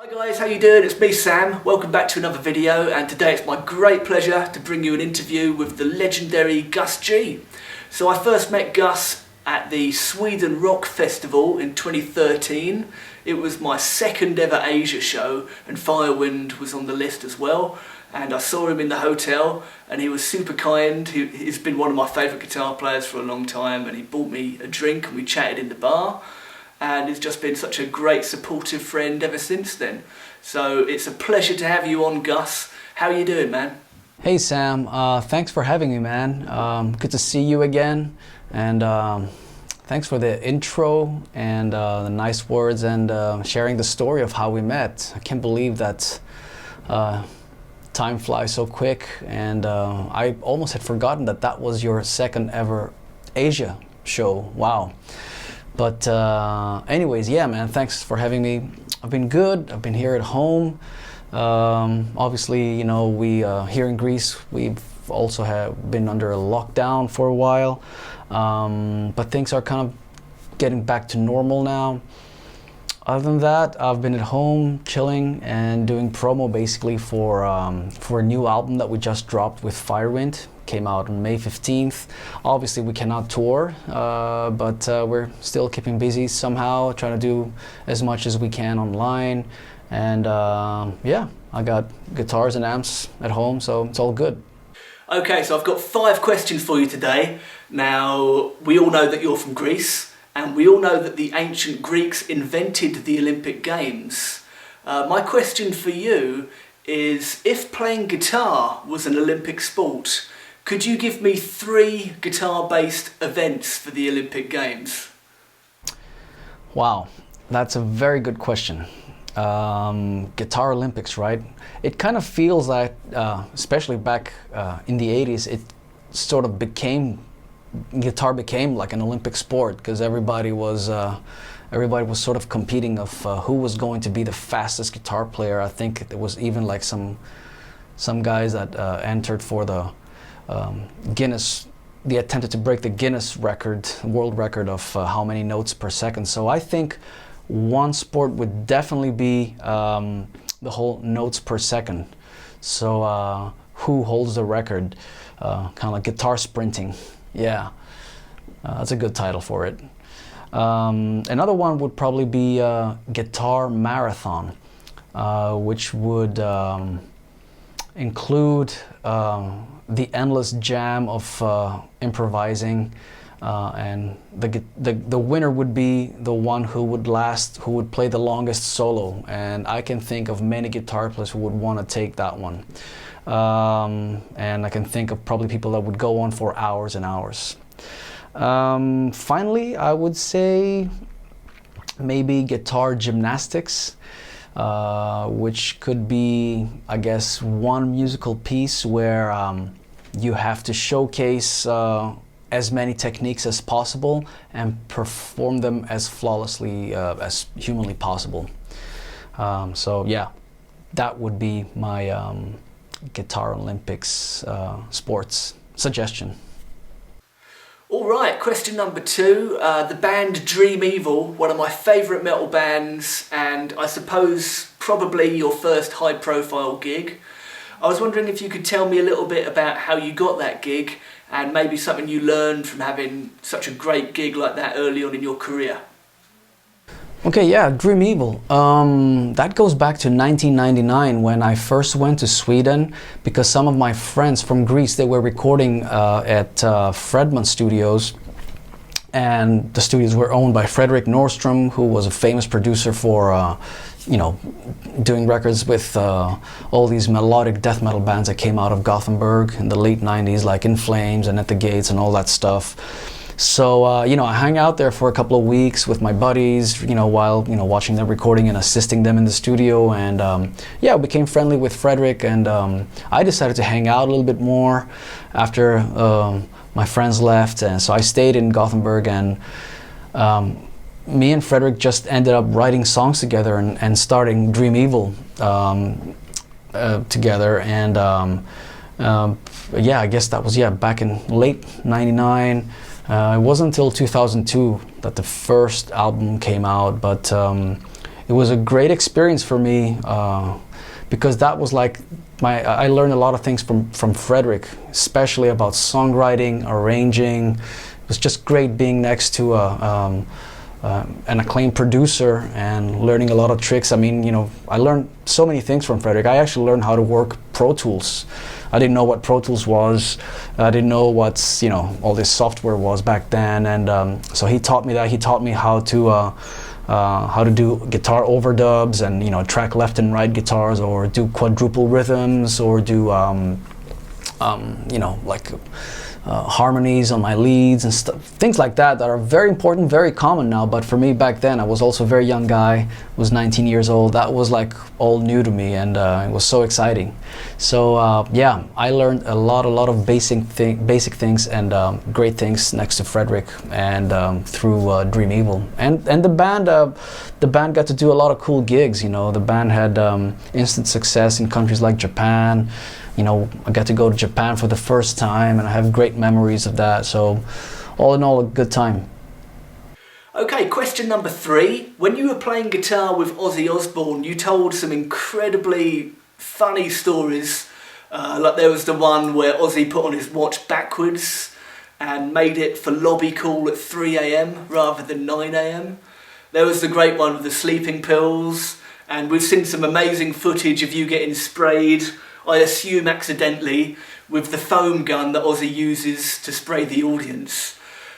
Hi guys, how you doing? It's me, Sam. Welcome back to another video, and today it's my great pleasure to bring you an interview with the legendary Gus G. So I first met Gus at the Sweden Rock Festival in 2013. It was my second ever Asia show, and Firewind was on the list as well. And I saw him in the hotel, and he was super kind. He's been one of my favourite guitar players for a long time, and he bought me a drink and we chatted in the bar. And he's just been such a great supportive friend ever since then. So it's a pleasure to have you on, Gus. How are you doing, man? Hey Sam, thanks for having me, man. Good to see you again, and thanks for the intro and the nice words and sharing the story of how we met. I can't believe that time flies so quick, and I almost had forgotten that that was your second ever Asia show. Wow. But anyways, yeah, man, thanks for having me. I've been good. I've been here at home. Obviously, you know, we here in Greece, we've also been under a lockdown for a while, but things are kind of getting back to normal now. Other than that, I've been at home chilling and doing promo basically for a new album that we just dropped with Firewind. Came out on May 15th. Obviously we cannot tour, but we're still keeping busy somehow, trying to do as much as we can online. And yeah, I got guitars and amps at home, so it's all good. Okay, so I've got 5 questions for you today. Now, we all know that you're from Greece, and we all know that the ancient Greeks invented the Olympic Games. My question for you is, if playing guitar was an Olympic sport, could you give me 3 guitar-based events for the Olympic Games? Wow, that's a very good question. Guitar Olympics, right? It kind of feels like, especially back in the 80s, it sort of guitar became like an Olympic sport, because everybody was sort of competing of who was going to be the fastest guitar player. I think there was even like some guys that entered for the Guinness. They attempted to break the Guinness record, world record of how many notes per second. So I think one sport would definitely be the whole notes per second. So who holds the record? Kind of like guitar sprinting. Yeah, that's a good title for it. Another one would probably be guitar marathon, which would include the endless jam of improvising, and the winner would be the one who would play the longest solo. And I can think of many guitar players who would want to take that one. And I can think of probably people that would go on for hours and hours. Finally, I would say maybe guitar gymnastics, which could be, I guess, one musical piece where you have to showcase as many techniques as possible and perform them as flawlessly as humanly possible. So yeah, that would be my Guitar Olympics sports suggestion. All right, question number 2. The band Dream Evil, one of my favourite metal bands, and I suppose probably your first high-profile gig. I was wondering if you could tell me a little bit about how you got that gig, and maybe something you learned from having such a great gig like that early on in your career. Okay, yeah, Dream Evil. That goes back to 1999 when I first went to Sweden, because some of my friends from Greece, they were recording at Fredman Studios, and the studios were owned by Fredrik Nordstrom, who was a famous producer for you know, doing records with all these melodic death metal bands that came out of Gothenburg in the late 90s, like In Flames and At the Gates and all that stuff. So, you know, I hung out there for a couple of weeks with my buddies, you know, while, you know, watching them recording and assisting them in the studio. And yeah, I became friendly with Fredrik, and I decided to hang out a little bit more after my friends left. And so I stayed in Gothenburg, and me and Fredrik just ended up writing songs together and starting Dream Evil together. And yeah, I guess that was, yeah, back in late 99. It wasn't until 2002 that the first album came out, but it was a great experience for me because that was like I learned a lot of things from Frederick, especially about songwriting, arranging. It was just great being next to an acclaimed producer and learning a lot of tricks. I mean, you know, I learned so many things from Frederick. I actually learned how to work Pro Tools. I didn't know what Pro Tools was. I didn't know what's, you know, all this software was back then. And so he taught me that. He taught me how to do guitar overdubs and, you know, track left and right guitars, or do quadruple rhythms, or do, you know, like harmonies on my leads and stuff, things like that are very important, very common now. But for me back then, I was also a very young guy, was 19 years old. That was like all new to me, and it was so exciting. So yeah, I learned a lot of basic things and great things next to Frederick and through Dream Evil. And the band got to do a lot of cool gigs. You know, the band had instant success in countries like Japan. You know, I got to go to Japan for the first time, and I have great memories of that. So, all in all, a good time. Okay, question number 3. When you were playing guitar with Ozzy Osbourne, you told some incredibly funny stories. Like there was the one where Ozzy put on his watch backwards and made it for lobby call at 3 AM rather than 9 AM. There was the great one with the sleeping pills, and we've seen some amazing footage of you getting sprayed, I assume accidentally, with the foam gun that Ozzy uses to spray the audience.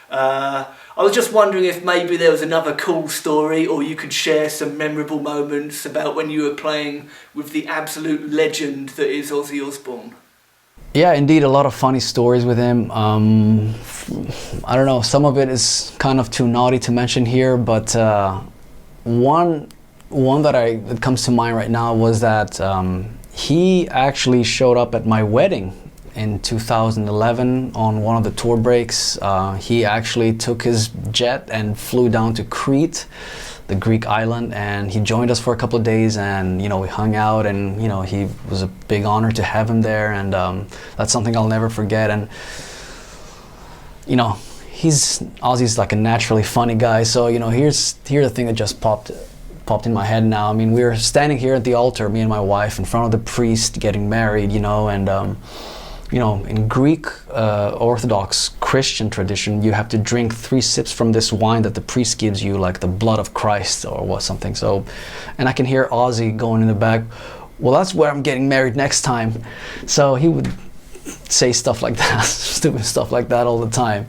I was just wondering if maybe there was another cool story, or you could share some memorable moments about when you were playing with the absolute legend that is Ozzy Osbourne. Yeah, indeed, a lot of funny stories with him. I don't know, some of it is kind of too naughty to mention here, but one that comes to mind right now was that he actually showed up at my wedding in 2011 on one of the tour breaks. He actually took his jet and flew down to Crete, the Greek island, and he joined us for a couple of days, and, you know, we hung out, and, you know, he was a big honor to have him there, and that's something I'll never forget. And, you know, Ozzy's like a naturally funny guy, so, you know, here's the thing that just popped in my head now. I mean, we were standing here at the altar, me and my wife, in front of the priest getting married, you know, and you know, in Greek Orthodox Christian tradition, you have to drink 3 sips from this wine that the priest gives you, like the blood of Christ or what something. So, and I can hear Ozzy going in the back, well, that's where I'm getting married next time. So he would say stuff like that, stupid stuff like that all the time.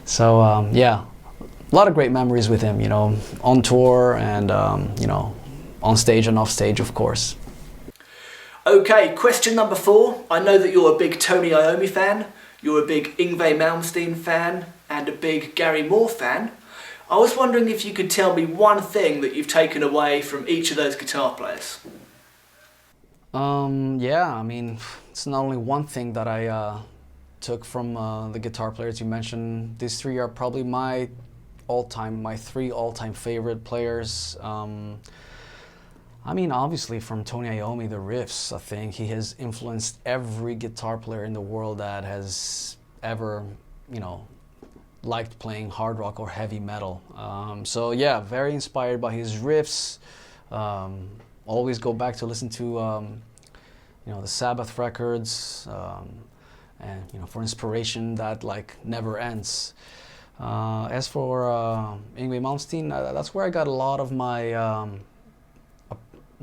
So yeah, a lot of great memories with him, you know, on tour and, you know, on stage and off stage, of course. Okay, question number 4. I know that you're a big Tony Iommi fan, you're a big Yngwie Malmsteen fan, and a big Garry Moore fan. I was wondering if you could tell me one thing that you've taken away from each of those guitar players. Yeah, I mean, it's not only one thing that I took from the guitar players you mentioned. These 3 are probably my 3 all-time favorite players. I mean, obviously from Tony Iommi, the riffs, I think he has influenced every guitar player in the world that has ever, you know, liked playing hard rock or heavy metal. So yeah, very inspired by his riffs. Always go back to listen to, you know, the Sabbath records, and, you know, for inspiration that like never ends. As for Yngwie Malmsteen, that's where I got a lot of my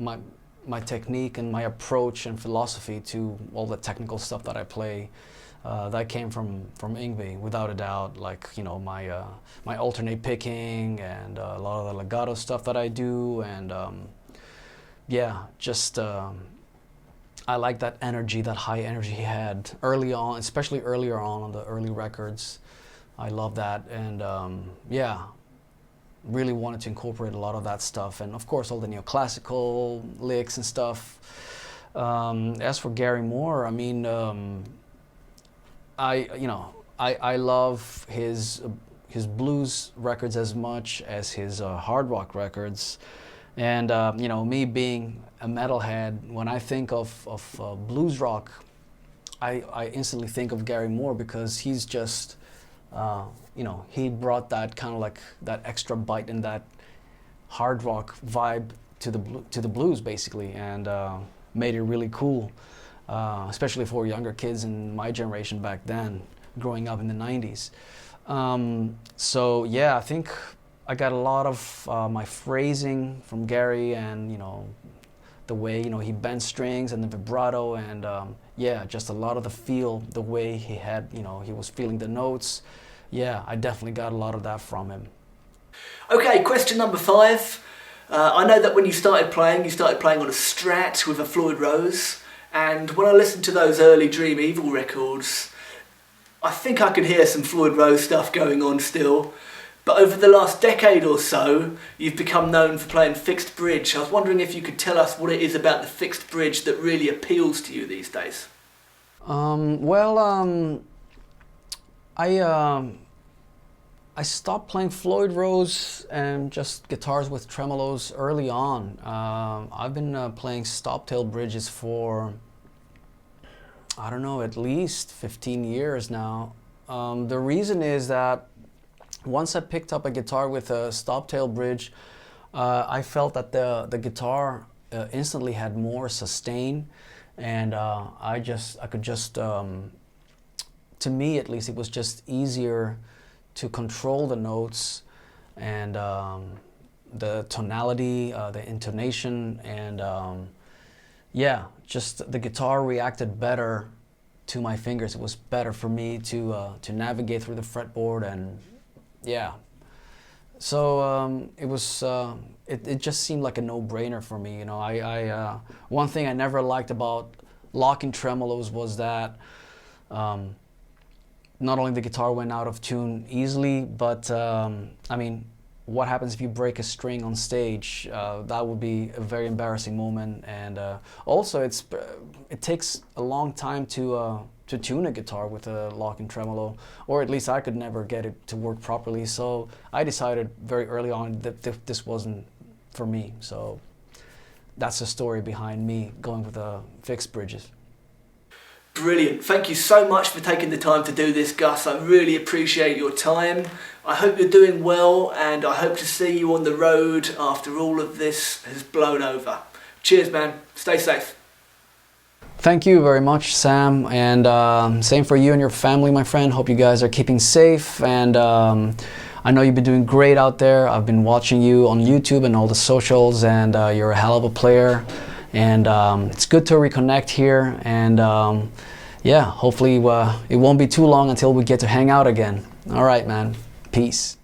my technique and my approach and philosophy to all the technical stuff that I play. That came from Yngwie, without a doubt. Like, you know, my alternate picking and a lot of the legato stuff that I do, and yeah, just I like that energy, that high energy he had early on, especially earlier on the early records. I love that, and yeah, really wanted to incorporate a lot of that stuff, and of course all the neoclassical licks and stuff. As for Garry Moore, I mean, I love his blues records as much as his hard rock records, and you know, me being a metalhead, when I think of blues rock, I instantly think of Garry Moore, because he's just you know, he brought that kind of like that extra bite and that hard rock vibe to the blues basically, and made it really cool, especially for younger kids in my generation back then, growing up in the 90s. So yeah, I think I got a lot of my phrasing from Garry, and the way he bent strings and the vibrato, and yeah, just a lot of the feel, the way he had, he was feeling the notes. Yeah, I definitely got a lot of that from him. Okay, question number 5. I know that when you started playing on a Strat with a Floyd Rose, and when I listened to those early Dream Evil records, I think I can hear some Floyd Rose stuff going on still. But over the last decade or so, you've become known for playing fixed bridge. I was wondering if you could tell us what it is about the fixed bridge that really appeals to you these days. I stopped playing Floyd Rose and just guitars with tremolos early on. I've been playing stop-tail bridges for, I don't know, at least 15 years now. The reason is that once I picked up a guitar with a stop-tail bridge, I felt that the guitar instantly had more sustain, and to me at least, it was just easier to control the notes and the tonality, the intonation, and yeah, just the guitar reacted better to my fingers. It was better for me to navigate through the fretboard, and yeah. So it just seemed like a no-brainer for me. One thing I never liked about locking tremolos was that not only the guitar went out of tune easily, but I mean, what happens if you break a string on stage? That would be a very embarrassing moment, and also it takes a long time to tune a guitar with a locking tremolo, or at least I could never get it to work properly. So I decided very early on that this wasn't for me. So that's the story behind me going with fixed bridges. Brilliant. Thank you so much for taking the time to do this, Gus. I really appreciate your time. I hope you're doing well, and I hope to see you on the road after all of this has blown over. Cheers, man. Stay safe. Thank you very much, Sam, and same for you and your family, my friend. Hope you guys are keeping safe, and I know you've been doing great out there. I've been watching you on YouTube and all the socials, and you're a hell of a player, and it's good to reconnect here, and yeah, hopefully it won't be too long until we get to hang out again. All right, man. Peace.